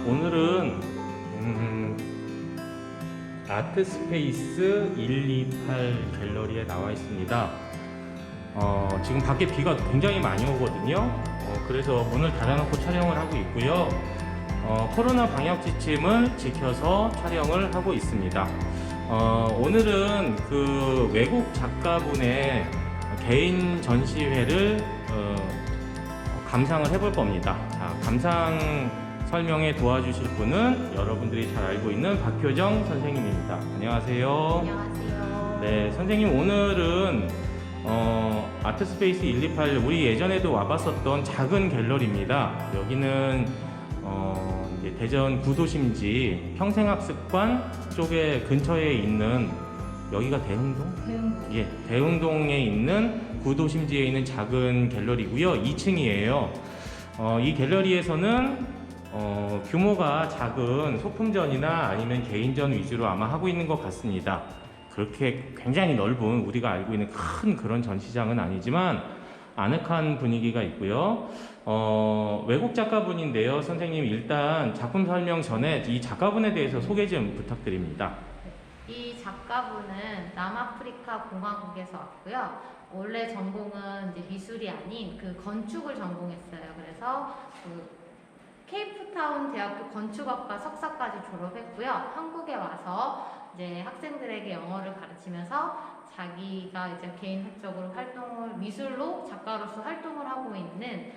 오늘은 아트스페이스 128 갤러리에 나와 있습니다. 지금 밖에 비가 굉장히 많이 오거든요. 그래서 문을 닫아놓고 촬영을 하고 있고요. 코로나 방역 지침을 지켜서 촬영을 하고 있습니다. 오늘은 그 외국 작가분의 개인 전시회를 감상을 해볼 겁니다. 자, 감상 설명에 도와주실 분은 여러분들이 잘 알고 있는 박효정 선생님입니다. 안녕하세요. 안녕하세요. 네, 선생님 오늘은 아트스페이스 128 우리 예전에도 와봤었던 작은 갤러리입니다. 여기는 이제 대전 구도심지 평생학습관 쪽에 근처에 있는 여기가 대흥동? 대흥동. 예, 대흥동에 있는 구도심지에 있는 작은 갤러리고요. 2층이에요. 이 갤러리에서는 규모가 작은 소품전이나 아니면 개인전 위주로 아마 하고 있는 것 같습니다. 그렇게 굉장히 넓은 우리가 알고 있는 큰 그런 전시장은 아니지만 아늑한 분위기가 있고요. 외국 작가분인데요. 선생님 일단 작품 설명 전에 이 작가분에 대해서 소개 좀 부탁드립니다. 이 작가분은 남아프리카 공화국에서 왔고요. 원래 전공은 이제 미술이 아닌 그 건축을 전공했어요. 그래서 그 케이프타운 대학교 건축학과 석사까지 졸업했고요. 한국에 와서 이제 학생들에게 영어를 가르치면서 자기가 이제 개인적으로 활동을 미술로 작가로서 활동을 하고 있는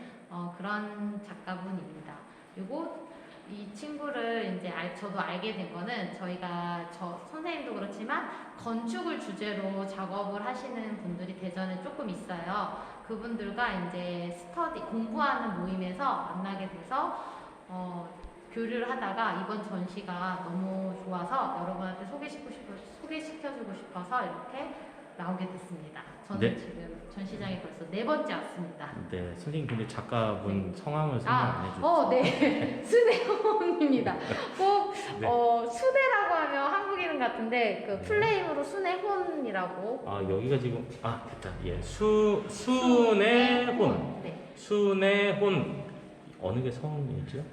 그런 작가분입니다. 그리고 이 친구를 이제 저도 알게 된 거는 저희가 선생님도 그렇지만 건축을 주제로 작업을 하시는 분들이 대전에 조금 있어요. 그분들과 이제 공부하는 모임에서 만나게 돼서 교류를 하다가 이번 전시가 너무 좋아서 여러분한테 소개시켜주고 싶어서 이렇게 나오게 됐습니다. 저는 네. 지금 전시장에 벌써 4번째 왔습니다. 네, 선생님 근데 작가분 성함을 설명 안 해주세요. 네. 순애혼입니다. 꼭 네. 순애라고 하면 한국인 같은데 그 플레임으로 순애혼이라고. 여기가 지금 됐다. 예, 순애혼. 네. 순애혼. 어느 게 성이죠?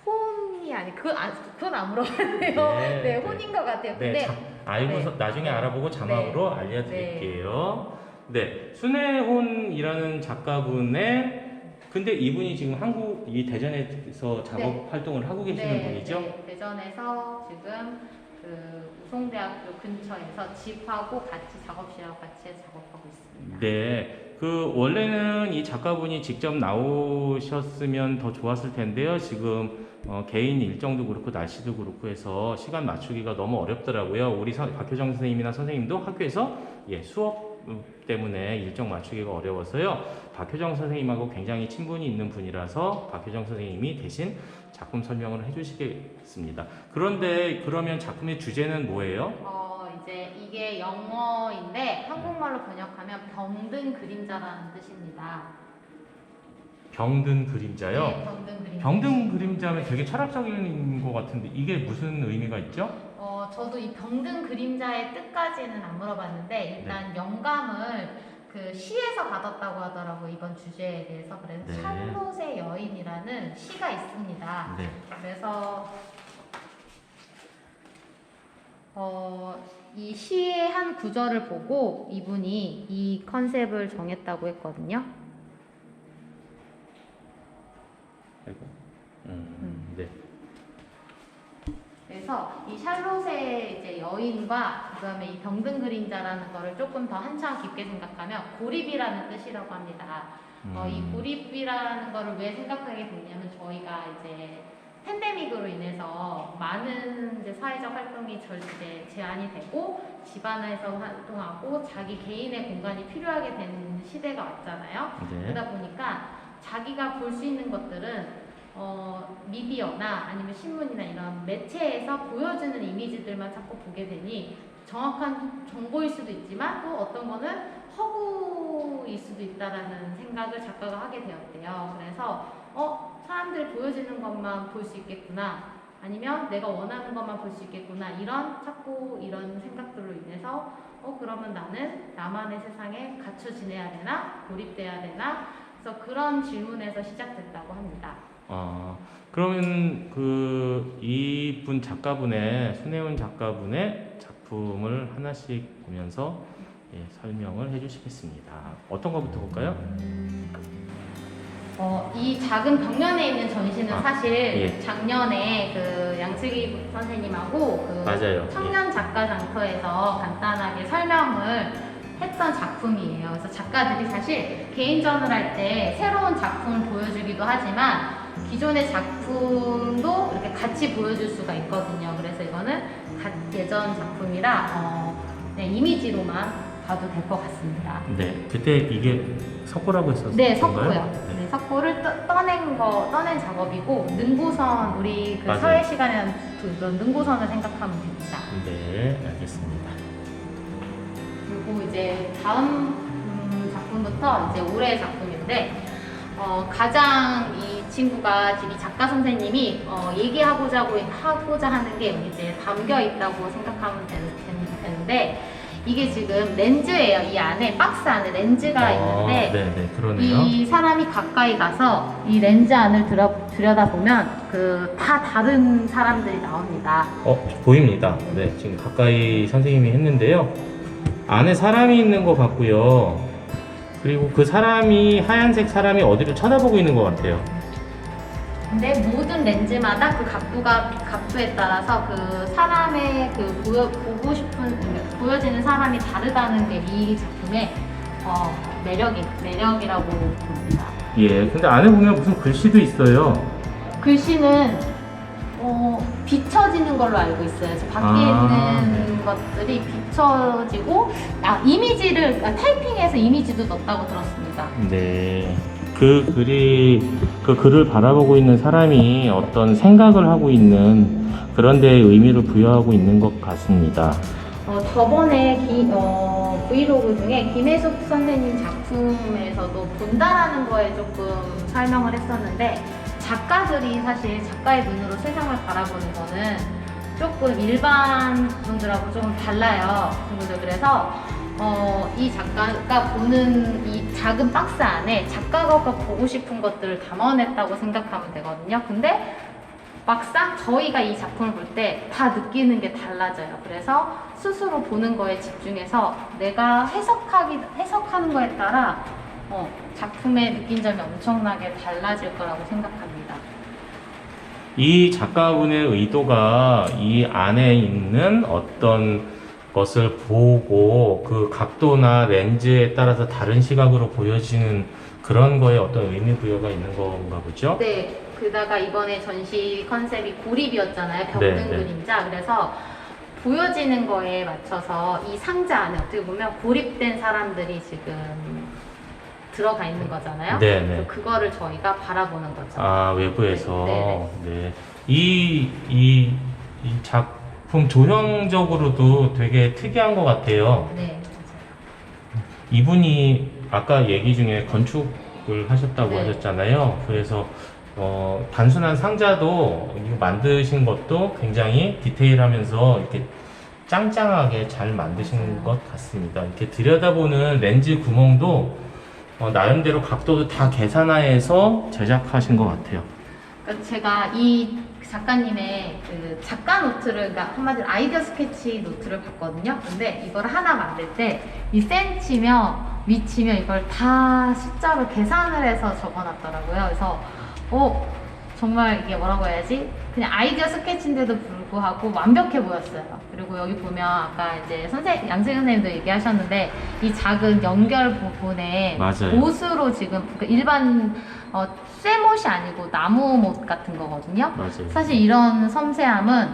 혼이 아니 그건 안 물어봤네요. 네, 혼인 것 같아요. 네, 알고서 네. 나중에 알아보고 자막으로 알려드릴게요. 네, 순애혼이라는 작가분의 근데 이분이 지금 이 대전에서 작업 활동을 하고 계시는 분이죠? 네, 대전에서 지금 그 우송대학교 근처에서 집하고 같이 작업실하고 같이 해서 작업하고 있습니다. 네, 원래는 이 작가분이 직접 나오셨으면 더 좋았을 텐데요. 지금 개인 일정도 그렇고 날씨도 그렇고 해서 시간 맞추기가 너무 어렵더라고요. 우리 박효정 선생님이나 선생님도 학교에서 수업 때문에 일정 맞추기가 어려워서요. 박효정 선생님하고 굉장히 친분이 있는 분이라서 박효정 선생님이 대신 작품 설명을 해주시겠습니다. 그런데 그러면 작품의 주제는 뭐예요? 이제 이게 영어인데 한국말로 번역하면 병든 그림자라는 뜻입니다. 병든 그림자요? 네, 병든 그림자. 병든 그림자면 되게 철학적인 것 같은데 이게 무슨 의미가 있죠? 저도 이 병든 그림자의 뜻까지는 안 물어봤는데 일단 영감을 그 시에서 받았다고 하더라고 이번 주제에 대해서. 그래서 샬롯의 여인이라는 시가 있습니다. 네. 그래서 이 시의 한 구절을 보고 이분이 이 컨셉을 정했다고 했거든요. 아이고. 네. 그래서 이 샬롯의 이제 여인과 그다음에 이 병든 그림자라는 거를 조금 더 한참 깊게 생각하면 고립이라는 뜻이라고 합니다. 이 고립이라는 거를 왜 생각하게 됐냐면 저희가 이제 팬데믹으로 인해서 많은 이제 사회적 활동이 이제 제한이 되고 집안에서 활동하고 자기 개인의 공간이 필요하게 되는 시대가 왔잖아요. 네. 그러다 보니까 자기가 볼 수 있는 것들은 미디어나 아니면 신문이나 이런 매체에서 보여주는 이미지들만 자꾸 보게 되니 정확한 정보일 수도 있지만 또 어떤 거는 허구일 수도 있다라는 생각을 작가가 하게 되었대요. 그래서 사람들이 보여주는 것만 볼 수 있겠구나, 아니면 내가 원하는 것만 볼 수 있겠구나, 자꾸 이런 생각들로 인해서 그러면 나는 나만의 세상에 갇혀 지내야 되나? 고립돼야 되나? 그래서 그런 질문에서 시작됐다고 합니다. 그러면 이분 작가분의 손혜운 작가분의 작품을 하나씩 보면서 설명을 해주시겠습니다. 어떤 거부터 볼까요? 이 작은 벽면에 있는 전시는 사실 예. 작년에 그 양슬기 선생님하고 그 맞아요. 청년 작가 장터에서 간단하게 설명을 했던 작품이에요. 그래서 작가들이 사실 개인전을 할 때 새로운 작품을 보여주기도 하지만 기존의 작품도 이렇게 같이 보여줄 수가 있거든요. 그래서 이거는 예전 작품이라 이미지로만 봐도 될 것 같습니다. 네, 그때 이게 석고라고 했었어요. 네, 석고요. 네, 석고를 떠낸 작업이고 능고선 우리 그 맞아요. 사회 시간에는 그런 능고선을 생각하면 됩니다. 네, 알겠습니다. 그리고 이제 다음 작품부터 이제 올해의 작품인데 가장 이 친구가 이 작가 선생님이 얘기하고자 하는 게 여기 이제 담겨 있다고 생각하면 되는데 이게 지금 렌즈예요. 이 안에 박스 안에 렌즈가 있는데 네, 그러네요. 이 사람이 가까이 가서 이 렌즈 안을 들여다보면 다 다른 사람들이 나옵니다. 보입니다. 네, 지금 가까이 선생님이 했는데요. 안에 사람이 있는 것 같고요. 그리고 그 사람이 하얀색 사람이 어디를 쳐다보고 있는 것 같아요. 근데 모든 렌즈마다 그 각도에 따라서 그 사람의 보고 싶은 보여지는 사람이 다르다는 게 이 작품의 매력이라고 봅니다. 예, 근데 안에 보면 무슨 글씨도 있어요. 글씨는 비춰지는 걸로 알고 있어요. 저 밖에 있는 것들이 비춰지고 이미지를 타이핑해서 이미지도 넣었다고 들었습니다. 네. 그 글을 바라보고 있는 사람이 어떤 생각을 하고 있는 그런 데에 의미를 부여하고 있는 것 같습니다. 저번에 브이로그 중에 김혜숙 선생님 작품에서도 본다라는 거에 조금 설명을 했었는데 작가들이 사실 작가의 눈으로 세상을 바라보는 거는 조금 일반 분들하고 좀 달라요. 친구들. 그래서 이 작가가 보는 이 작은 박스 안에 작가가 보고 싶은 것들을 담아냈다고 생각하면 되거든요. 근데 막상 저희가 이 작품을 볼 때 다 느끼는 게 달라져요. 그래서 스스로 보는 거에 집중해서 내가 해석하는 거에 따라 작품의 느낀 점이 엄청나게 달라질 거라고 생각합니다. 이 작가분의 의도가 이 안에 있는 어떤 것을 보고 그 각도나 렌즈에 따라서 다른 시각으로 보여지는 그런 거에 어떤 의미 부여가 있는 건가 보죠? 네, 게다가 이번에 전시 컨셉이 고립이었잖아요. 벽등 네, 네. 그림자. 그래서 보여지는 거에 맞춰서 이 상자 안에 어떻게 보면 고립된 사람들이 지금 들어가 있는 거잖아요. 네, 네. 그래서 그거를 저희가 바라보는 거죠. 외부에서. 네, 네. 이 작품 조형적으로도 되게 특이한 것 같아요. 네, 이분이 아까 얘기 중에 건축을 하셨다고 네. 하셨잖아요. 그래서 단순한 상자도 이거 만드신 것도 굉장히 디테일하면서 이렇게 짱짱하게 잘 만드신 것 같습니다. 이렇게 들여다보는 렌즈 구멍도 나름대로 각도도 다 계산하에서 제작하신 것 같아요. 그러니까 제가 이 작가님의 그 작가 노트를, 그러니까 한마디로 아이디어 스케치 노트를 봤거든요. 근데 이걸 하나 만들 때 이 센치며 미치며 이걸 다 숫자로 계산을 해서 적어놨더라고요. 그래서 정말 이게 뭐라고 해야지? 그냥 아이디어 스케치인데도 불구하고 완벽해 보였어요. 그리고 여기 보면 아까 이제 양승현 선생님도 얘기하셨는데 이 작은 연결 부분에 맞아요. 못으로 지금 그러니까 일반 쇠못이 아니고 나무 못 같은 거거든요. 맞아요. 사실 이런 섬세함은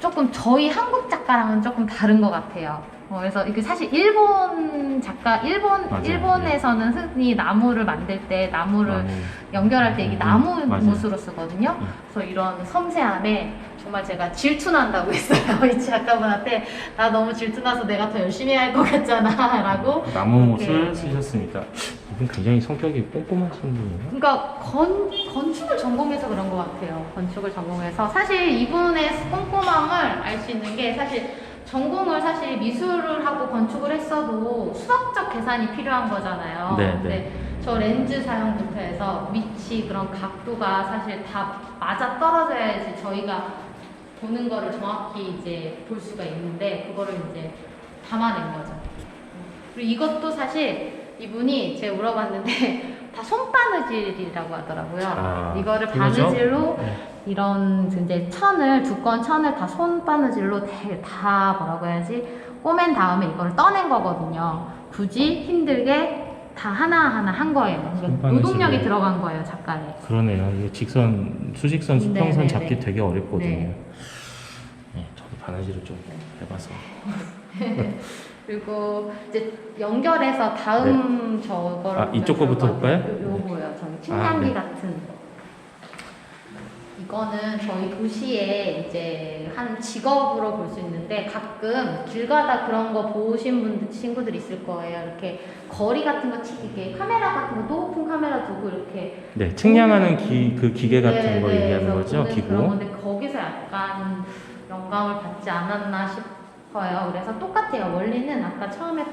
조금 저희 한국 작가랑은 조금 다른 것 같아요. 그래서 이게 사실 일본 작가, 맞아요. 일본에서는 흔히 나무를 만들 때 나무를 연결할 때 이게 나무 맞아요. 못으로 쓰거든요. 그래서 이런 섬세함에 정말 제가 질투난다고 했어요. 이 작가분한테 나 너무 질투나서 내가 더 열심히 해야 할 것 같잖아 라고. 나무 못을 이렇게, 쓰셨습니다. 이분 굉장히 성격이 꼼꼼하신 분이에요. 그러니까 건축을 전공해서 그런 것 같아요. 건축을 전공해서 사실 이분의 꼼꼼함을 알 수 있는 게 사실 전공을 사실 미술을 하고 건축을 했어도 수학적 계산이 필요한 거잖아요. 네, 근데 저 렌즈 사용부터 해서 위치 그런 각도가 사실 다 맞아 떨어져야지 저희가 보는 거를 정확히 이제 볼 수가 있는데 그거를 이제 담아낸 거죠. 그리고 이것도 사실 이분이 제가 물어봤는데 다 손바느질이라고 하더라고요. 이거를 그거죠? 바느질로 네. 이런 이제 두꺼운 천을 다 손바느질로 다 뭐라고 해야지 꼬맨 다음에 이거를 떠낸 거거든요. 굳이 힘들게 다 하나하나 한 거예요. 그러니까 손바느질로. 노동력이 들어간 거예요, 작가에. 그러네요. 이게 수직선, 수평선 네네네. 잡기 되게 어렵거든요. 네. 네, 저도 바느질을 좀 해봐서. 그리고 이제 연결해서 다음 저거를 아, 이쪽 거부터 볼까요? 요거요. 저기 측량기 네. 같은. 이거는 저희 도시에 이제 한 직업으로 볼 수 있는데 가끔 길 가다 그런 거 보신 친구들 있을 거예요. 이렇게 거리 같은 거 치기게 카메라 같은 거 높은 카메라 두고 이렇게 네, 측량하는 그 기계 같은 네, 거 네, 얘기하는 그래서 거죠, 보는 기구. 그런 건데 거기서 약간 영감을 받지 않았나 싶어요. 그래서 똑같아요. 원리는 아까 처음에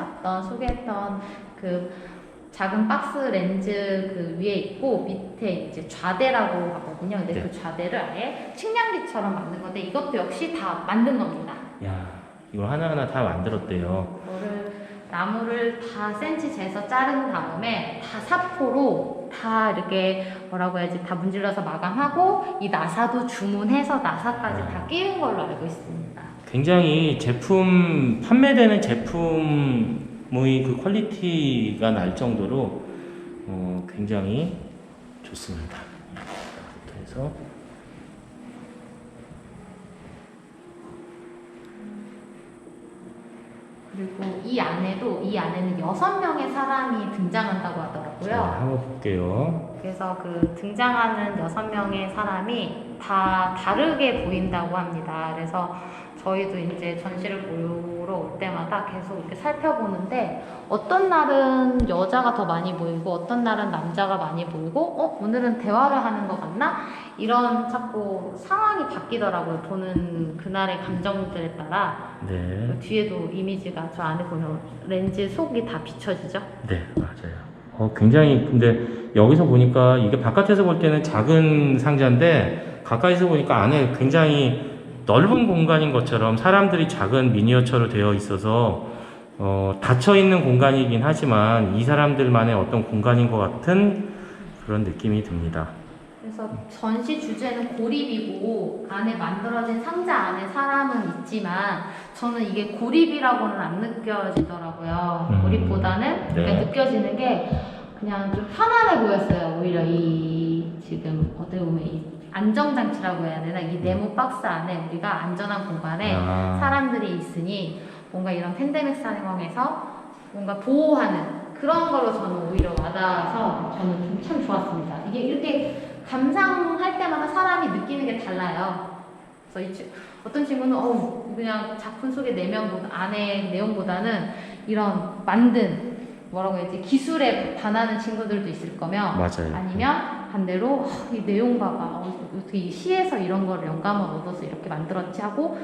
소개했던 그 작은 박스 렌즈 그 위에 있고 밑에 이제 좌대라고 하거든요. 근데 네. 그 좌대를 아예 측량기처럼 만든 건데 이것도 역시 다 만든 겁니다. 야, 이걸 하나하나 다 만들었대요. 이거를 나무를 다 센치 재서 자른 다음에 다 사포로 다 이렇게 뭐라고 해야지 다 문질러서 마감하고 이 나사도 주문해서 나사까지 다 끼운 걸로 알고 있습니다. 굉장히 판매되는 제품의 그 퀄리티가 날 정도로 굉장히 좋습니다. 그래서 그리고 이 안에는 6명의 사람이 등장한다고 자, 하더라고요. 한번 볼게요. 그래서 그 등장하는 6명의 사람이 다 다르게 보인다고 합니다. 그래서 저희도 이제 전시를 보러 올 때마다 계속 이렇게 살펴보는데 어떤 날은 여자가 더 많이 보이고 어떤 날은 남자가 많이 보이고 오늘은 대화를 하는 것 같나? 이런 자꾸 상황이 바뀌더라고요. 보는 그날의 감정들에 따라. 네, 뒤에도 이미지가 저 안에 보면 렌즈 속이 다 비춰지죠? 네, 맞아요. 굉장히 근데 여기서 보니까 이게 바깥에서 볼 때는 작은 상자인데 가까이서 보니까 안에 굉장히 넓은 공간인 것처럼 사람들이 작은 미니어처로 되어 있어서 닫혀 있는 공간이긴 하지만 이 사람들만의 어떤 공간인 것 같은 그런 느낌이 듭니다. 그래서 전시 주제는 고립이고 안에 만들어진 상자 안에 사람은 있지만 저는 이게 고립이라고는 안 느껴지더라고요. 고립보다는 네. 느껴지는 게 그냥 좀 편안해 보였어요. 오히려 이 지금 어떻게 보면 이 안정장치라고 해야 되나? 이 네모 박스 안에 우리가 안전한 공간에 사람들이 있으니 뭔가 이런 팬데믹 상황에서 뭔가 보호하는 그런 걸로 저는 오히려 와닿아서 저는 참 좋았습니다. 이게 이렇게 감상할 때마다 사람이 느끼는 게 달라요. 그래서 어떤 친구는 그냥 작품 속의 안의 내용보다는 이런 만든 뭐라고 해야지 기술에 반하는 친구들도 있을 거며 맞아요. 아니면 반대로 이 내용 봐봐 어떻게 이 시에서 이런 걸 영감을 얻어서 이렇게 만들었지 하고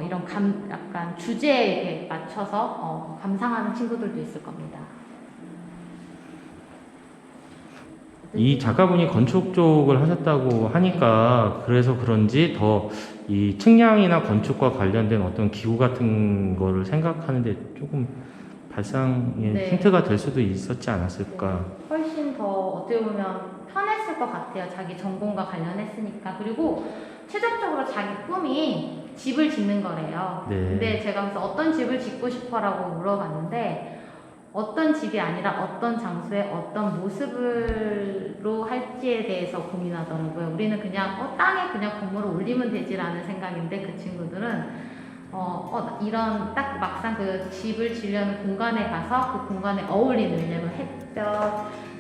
이런 약간 주제에 맞춰서 감상하는 친구들도 있을 겁니다. 이 작가분이 건축 쪽을 하셨다고 하니까 그래서 그런지 더 이 측량이나 건축과 관련된 어떤 기구 같은 거를 생각하는데 조금 발상의 네. 힌트가 될 수도 있었지 않았을까. 훨씬 더 어떻게 보면 편했을 것 같아요. 자기 전공과 관련했으니까. 그리고 최종적으로 자기 꿈이 집을 짓는 거래요. 네. 근데 제가 그래서 어떤 집을 짓고 싶어라고 물어봤는데 어떤 집이 아니라 어떤 장소에 어떤 모습으로 할지에 대해서 고민하더라고요. 우리는 그냥 땅에 그냥 건물을 올리면 되지라는 생각인데 그 친구들은 이런 딱 막상 그 집을 지려는 공간에 가서 그 공간에 어울리는 왜냐면 햇볕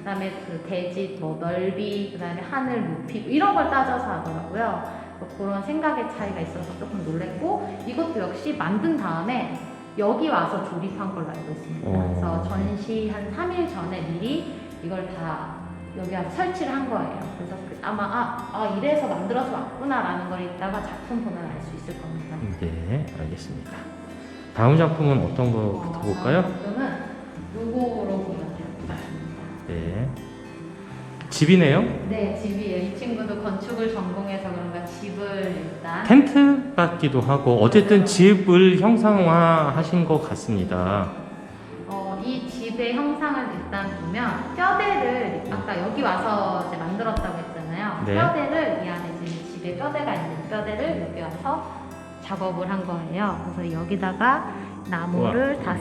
그다음에 그 대지 넓이 그다음에 하늘 높이 이런 걸 따져서 하더라고요. 그런 생각의 차이가 있어서 조금 놀랬고 이것도 역시 만든 다음에 여기 와서 조립한 걸로 알고 있습니다. 그래서 전시 한 3일 전에 미리 이걸 다 여기 와서 설치를 한 거예요. 그래서 아마 이래서 만들어서 왔구나라는 걸 이따가 작품 보면 알 수 있을 겁니다. 네, 알겠습니다. 다음 작품은 어떤 거부터 볼까요? 다음 작품은 요거로 보면 될 것 같습니다. 네. 집이네요. 네, 집이에요. 이 친구도 건축을 전공해서 그런가 집을 일단 텐트 같기도 하고 어쨌든 맞아요. 집을 형상화하신 것 같습니다. 이 집의 형상을 일단 보면 뼈대를 아까 여기 와서 이제 만들었다고 했잖아요. 네. 뼈대를 이 안에 지금 집에 뼈대가 있는 뼈대를 여기 와서 작업을 한 거예요. 그래서 여기다가 나무를 다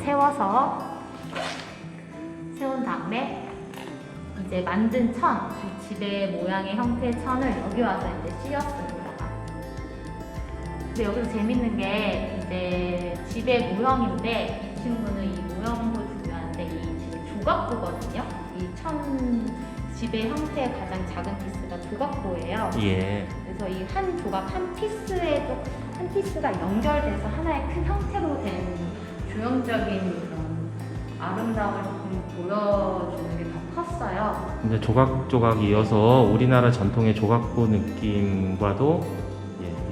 세운 다음에 이제 만든 천, 이 집의 모양의 형태의 천을 여기 와서 이제 씌웠습니다. 근데 여기서 재밌는 게 이제 집의 모형인데 이 친구는 이 모형도 중요한데 이 집의 조각보거든요. 이 집의 형태의 가장 작은 피스가 조각보예요. 예. 그래서 이 한 조각 한 피스가 연결돼서 하나의 큰 형태로 된 조형적인 그런 아름다움을 조금 보여주는 게 더 컸어요. 근데 조각조각 이어서 우리나라 전통의 조각보 느낌과도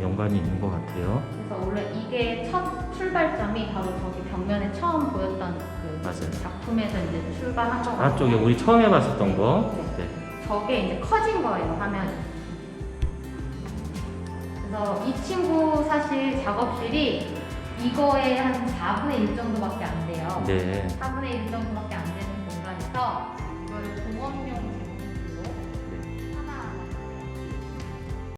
연관이 있는 것 같아요. 그래서 원래 이게 첫 출발점이 바로 저기 벽면에 처음 보였던 그 맞아요. 작품에서 이제 출발한 거 앞쪽에 우리 처음에 봤었던 거. 네. 저게 이제 커진 거예요, 화면이. 그래서 이 친구 사실 작업실이 이거의 한 4분의 1 정도밖에 안 돼요. 네. 4분의 1 정도밖에 안 되는 공간에서 이걸 공원용